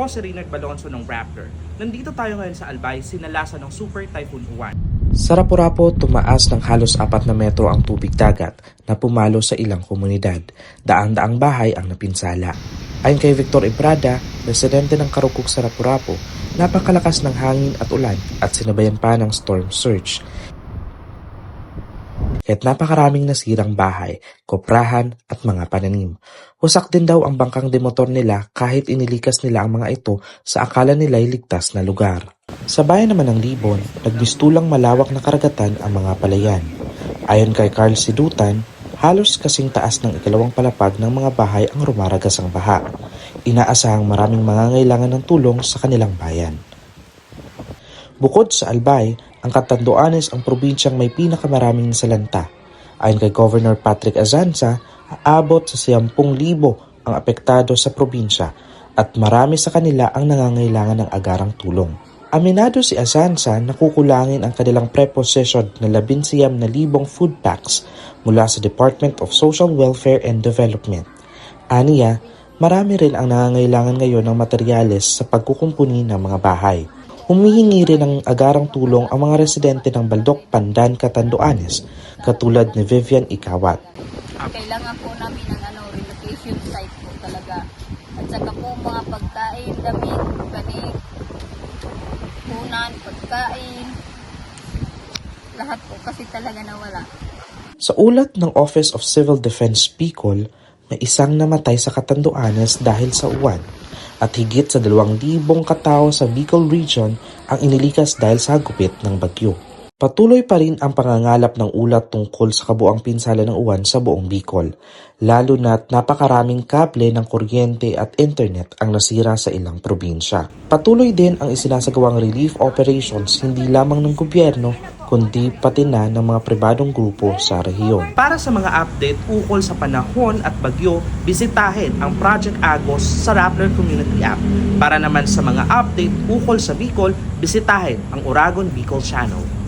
Ako si Reynard Balonso ng Raptor. Nandito tayo ngayon sa Albay, sinalasa ng Super Typhoon Uwan. Sa Rapu-Rapu, tumaas ng halos 4 na metro ang tubig dagat na pumalo sa ilang komunidad. Daang-daang bahay ang napinsala. Ayon kay Victor Ibrada, residente ng Karukuk sa Rapu-Rapu, napakalakas ng hangin at ulan at sinabayan pa ng storm surge. Kahit napakaraming nasirang bahay, koprahan at mga pananim. Wasak din daw ang bangkang demotor nila kahit inilikas nila ang mga ito sa akala nila'y ligtas na lugar. Sa bayan naman ng Libon, nagmistulang malawak na karagatan ang mga palayan. Ayon kay Carl Sidutan, halos kasing taas ng ikalawang palapag ng mga bahay ang rumaragas ang baha. Inaasahang maraming mangangailangan ng tulong sa kanilang bayan. Bukod sa Albay, ang Catanduanes ang probinsyang may pinakamaraming nasalanta. Ayon kay Governor Patrick Azanza, aabot sa 10,000 ang apektado sa probinsya at marami sa kanila ang nangangailangan ng agarang tulong. Aminado si Azanza na kukulangin ang kanilang prepossession na 19,000 food packs mula sa Department of Social Welfare and Development. Aniya, marami rin ang nangangailangan ngayon ng materyales sa pagkukumpuni ng mga bahay. Humihingi rin ng agarang tulong ang mga residente ng Baldok, Pandan, Catanduanes, katulad ni Vivian Ikawat. Kailangan po namin ng relocation site po talaga. At saka po mga pagkain, damit, kanig, punan, pagkain, lahat po kasi talaga nawala. Sa ulat ng Office of Civil Defense Bicol, may isang namatay sa Catanduanes dahil sa uwan. At higit sa 2,000 katao sa Bicol Region ang inilikas dahil sa gupit ng bagyo. Patuloy pa rin ang pangangalap ng ulat tungkol sa kabuang pinsala ng uwan sa buong Bicol, lalo na't napakaraming kable ng kuryente at internet ang nasira sa ilang probinsya. Patuloy din ang isinasagawang relief operations hindi lamang ng gobyerno kundi pati na ng mga pribadong grupo sa rehiyon. Para sa mga update ukol sa panahon at bagyo, bisitahin ang Project Agos sa Raptor Community App. Para naman sa mga update ukol sa Bicol, bisitahin ang Uragon Bicol Channel.